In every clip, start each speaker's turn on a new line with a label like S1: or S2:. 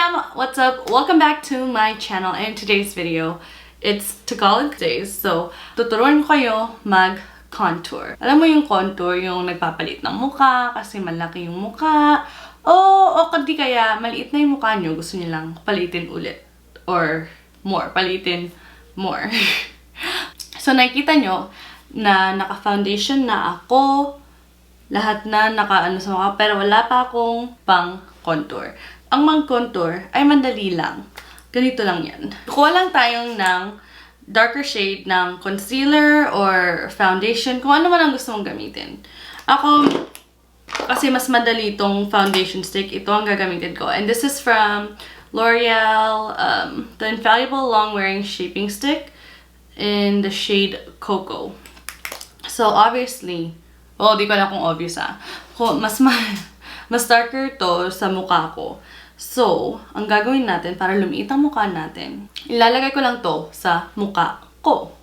S1: fam! What's up? Welcome back to my channel. And in today's video, it's Tagalog days. So, tuturuan ko kayo mag-contour. Alam mo yung contour, yung nagpapalit ng mukha kasi malaki yung mukha. O kundi kaya maliit na yung mukha nyo, gusto nyo lang palitin ulit. Or more, palitin more. So, nakikita nyo na naka-foundation na ako. Lahat na naka-ano sa mukha, pero wala pa akong pang-contour. Ang mag-contour ay mandali lang. Ganito lang yan. Kuha lang tayong ng darker shade ng concealer or foundation, kung ano man ang gusto mong gamitin. Ako, kasi mas madali itong foundation stick, ito ang gagamitin ko. And this is from L'Oreal, the Infallible Long Wearing Shaping Stick in the shade Cocoa. So, obviously, di ko alam kung obvious mas darker to sa mukha ko. So, ang gagawin natin para lumiit ang mukha natin, ilalagay ko lang to sa mukha ko.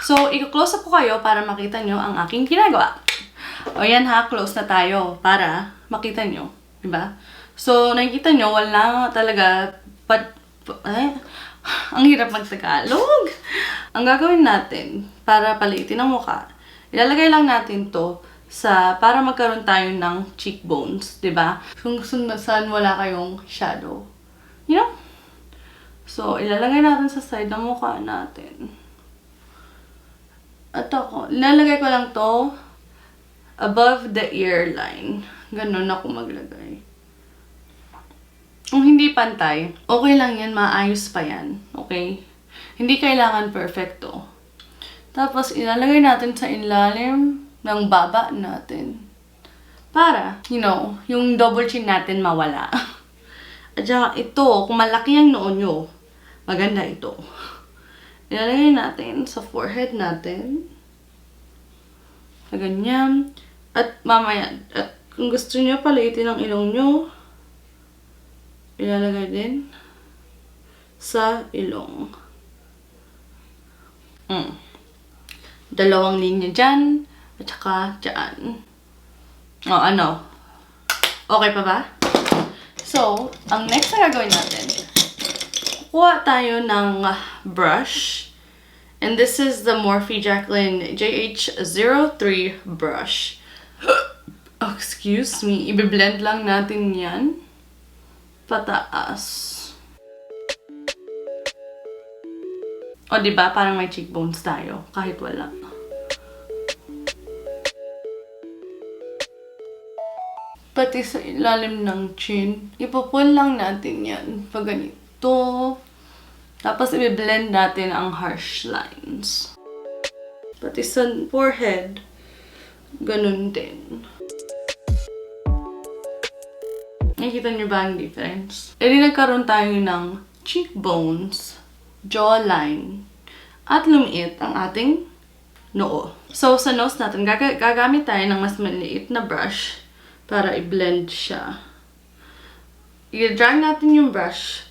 S1: So, i-close up ko kayo para makita nyo ang aking ginagawa. O yan ha, close na tayo para makita nyo. Diba? So, nakikita nyo, wala talaga, ang hirap mag-Tagalog. Ang gagawin natin para paliitin ang mukha, ilalagay lang natin to para magkaroon tayo ng cheekbones, 'di ba? Kung saan wala kayong shadow. You know? So, ilalagay natin sa side ng mukha natin. At ilalagay ko lang to above the ear line. Ganun ako maglagay. Kung hindi pantay, okay lang yan, maayos pa yan. Okay? Hindi kailangan perfecto. Tapos, ilalagay natin sa ilalim ng baba natin. Para, yung double chin natin mawala. At saka ito, kung malaki ang noo nyo, maganda ito. Ilalagay natin sa forehead natin. Sa ganyan. At mamaya, kung gusto nyo palitin ang ilong nyo, ilalagay din sa ilong. Dalawang linya dyan. At saka, dyan. Okay pa ba? So, ang next na gagawin natin, kuha tayo ng brush. And this is the Morphe Jaclyn JH03 brush. Excuse me. Ibe-blend lang natin yan. Pataas. O, diba? Parang may cheekbones tayo. Kahit wala. Pati sa ilalim ng chin. Ipupul lang natin yan. Pag ganito. Tapos, i-blend natin ang harsh lines. Pati sa forehead. Ganun din. Nakikita niyo ba ang difference? E di nagkaroon tayo ng cheekbones, jawline, at lumiit ang ating noo. So, sa nose natin, gagamit tayo ng mas maliit na brush para i-blend siya. I-drag natin yung brush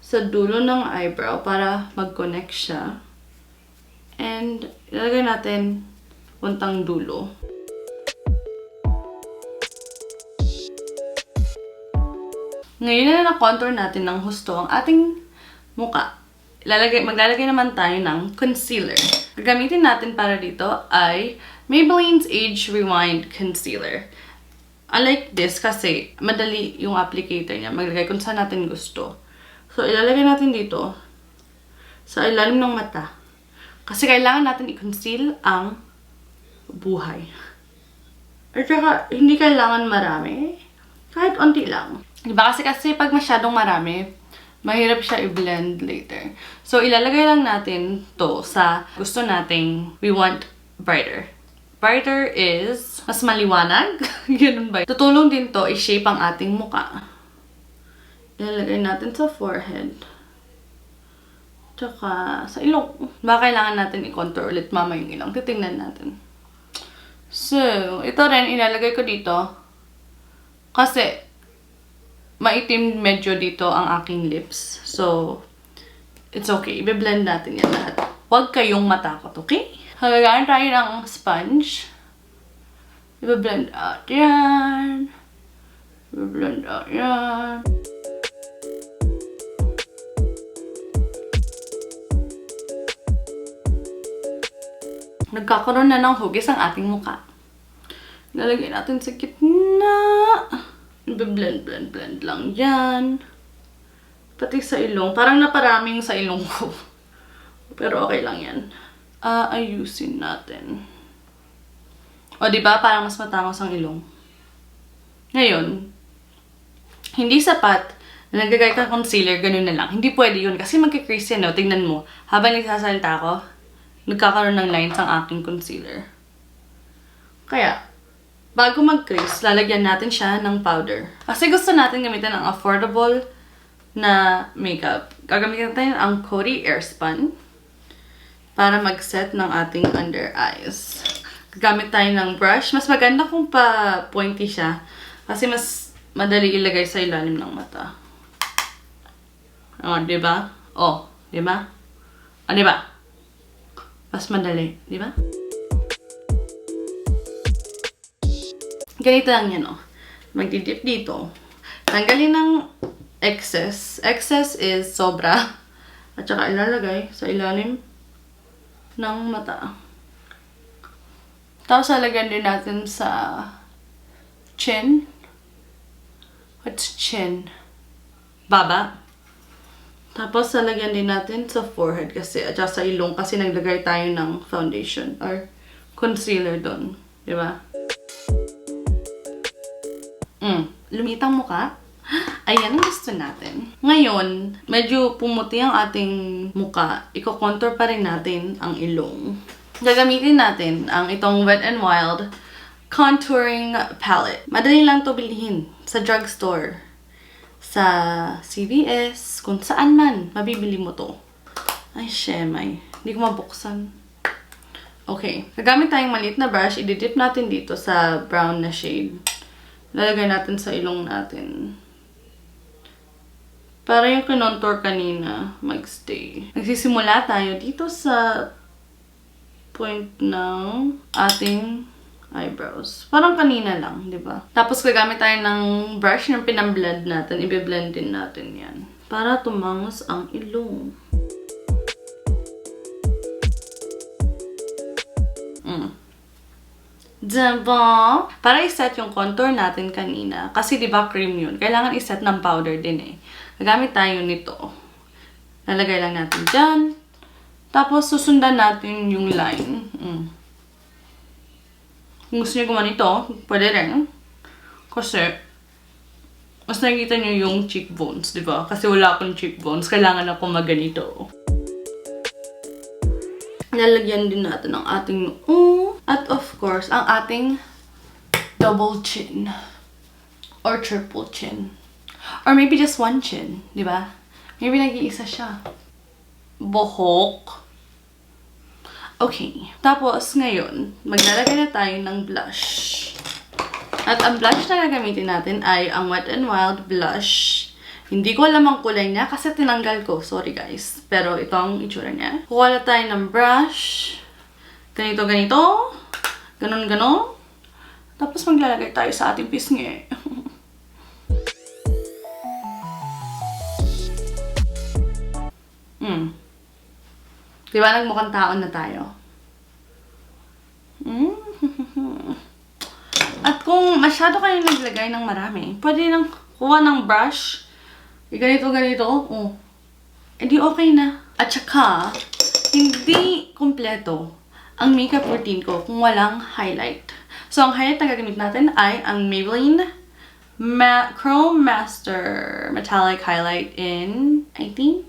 S1: sa dulo ng eyebrow para mag-connect siya. And, ilalagay natin puntang dulo. Ngayon na na-contour natin ng husto ang ating muka. Maglalagay naman tayo ng concealer. Gagamitin natin para dito ay Maybelline's Age Rewind Concealer. I like this kasi madali yung applicator niya. Maglagay kung saan natin gusto. So, ilalagay natin dito sa ilalim ng mata. Kasi kailangan natin i-conceal ang buhay. At saka, hindi kailangan marami. Kahit onti lang. Diba? Kasi pag masyadong marami, mahirap siya i-blend later. So, ilalagay lang natin to sa gusto nating we want brighter. Brighter is mas maliwanag. Ganun ba? Tutulong din to i-shape ang ating muka. Ilalagay natin sa forehead. Tsaka sa ilong. Baka kailangan natin i-contour ulit mama yung ilong. Titingnan natin. So, ito rin ilalagay ko dito. Kasi, maitim medyo dito ang aking lips. So, it's okay. Ibe-blend natin yan lahat. Huwag kayong matakot, okay? Hagagaan tayo ng sponge. Ibe-blend out yan. Ibe-blend out yan. nagkakaroon na ng hugis ang ating mukha. Lalagay natin sa gitna. Blend lang yan. Pati sa ilong. Parang naparaming sa ilong ko. Pero okay lang yan. Ayusin natin. O, diba? Parang mas matangos ang ilong. Ngayon, hindi sapat na nagagay ka concealer, ganun na lang. Hindi pwede yun. Kasi magkikrease yan, no? Tingnan mo. Habang nagsasalita ako, nagkakaroon ng lines ang aking concealer. Kaya, bago mag-crease, lalagyan natin siya ng powder. Kasi gusto natin gamitin ang affordable na makeup. Gagamitin natin ang Coty Airspun para mag-set ng ating under eyes. Gagamit tayo ng brush. Mas maganda kung pa-pointy siya kasi mas madali ilagay sa ilalim ng mata. O, diba? O, diba? O, diba? Mas madali, diba? Ganito lang yan, o. Magdidip dito. Tanggalin ng excess. Excess is sobra. At saka ilalagay sa ilalim ng mata. Tapos lalagyan din natin sa chin. What's chin? Baba. Tapos lalagyan din natin sa forehead kasi at sa ilong kasi naglagay tayo ng foundation or concealer doon. Diba? Lumitang mukha. Ayan ang gusto natin. Ngayon, medyo pumuti ang ating mukha. Iko-contour pa rin natin ang ilong. Gagamitin natin ang itong Wet n Wild Contouring Palette. Madali lang to bilhin sa drugstore, sa CVS, kung saan man, mabibili mo to. Ay, shemay. Hindi ko mabuksan. Okay. Gagamit tayong maliit na brush. I-dip natin dito sa brown na shade. Lalagay natin sa ilong natin. Para yung kinontour kanina, magstay. Nagsisimula tayo dito sa point ng ating eyebrows. Parang kanina lang, di ba? Tapos gagamit tayo ng brush na pinamblend natin. Ibe-blend din natin yan. Para tumangos ang ilong. Diba? Para iset yung contour natin kanina. Kasi diba cream yun. Kailangan iset ng powder din eh. Gagamit tayo nito. Lalagay lang natin dyan. Tapos, susundan natin yung line. Kung gusto nyo gumawa nito, pwede rin. Kasi, mas nakikita nyo yung cheekbones, di ba? Kasi wala akong cheekbones. Kailangan ako maganito. Lalagyan din natin ang ating noo. At of course, ang ating double chin. Or triple chin. Or maybe just one chin, di ba? Maybe nag-iisa siya. Buhok. Okay. Tapos, ngayon, maglalagay na tayo ng blush. At ang blush na gagamitin natin ay ang Wet n Wild Blush. Hindi ko alam ang kulay niya kasi tinanggal ko. Sorry guys. Pero ito ang itsura niya. Kuha tayo ng brush. Ganito, ganito. Ganon, ganon. Tapos maglalagay tayo sa ating pisngi. Diba nagmukhang taon na tayo? At kung masyado kayo naglagay ng marami, pwede nang kuha ng brush. Ganito, ganito. Oh. Edi okay na. At saka, hindi kompleto ang makeup routine ko kung walang highlight. So, ang highlight na gagamit natin ay ang Maybelline Chrome Master Metallic Highlight in, I think,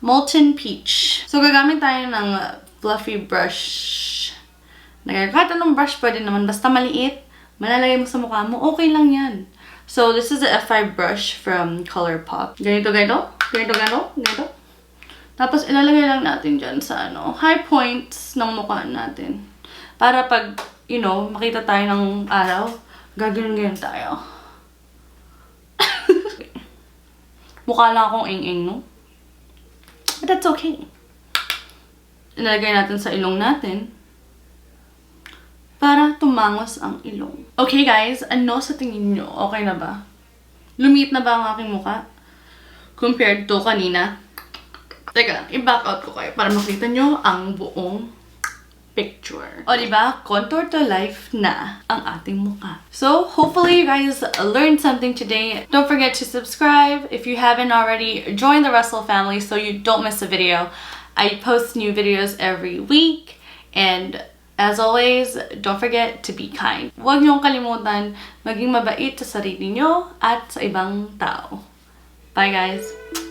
S1: Molten Peach. So, gagamit tayo ng fluffy brush. Kahit anong brush pwede naman. Basta maliit, malalagay mo sa mukha mo, okay lang yan. So, this is the F5 brush from ColourPop. Ganito, ganito. Ganito, ganito. Ganito. Tapos, ilalagay lang natin dyan sa high points ng mukha natin. Para pag, makita tayo ng araw, gagawin tayo. Mukha lang akong ing-ing, no? But that's okay. Ilalagay natin sa ilong natin para tumangos ang ilong. Okay guys, ano sa tingin nyo? Okay na ba? Lumiit na ba ang aking mukha? Compared to kanina? Teka, i-back out ko kayo para makita nyo ang buong picture. O diba, contour to life na ang ating mukha. So, hopefully you guys learned something today. Don't forget to subscribe. If you haven't already, join the Russell family so you don't miss a video. I post new videos every week. And as always, don't forget to be kind. Huwag niyong kalimutan maging mabait sa sarili niyo at sa ibang tao. Bye guys!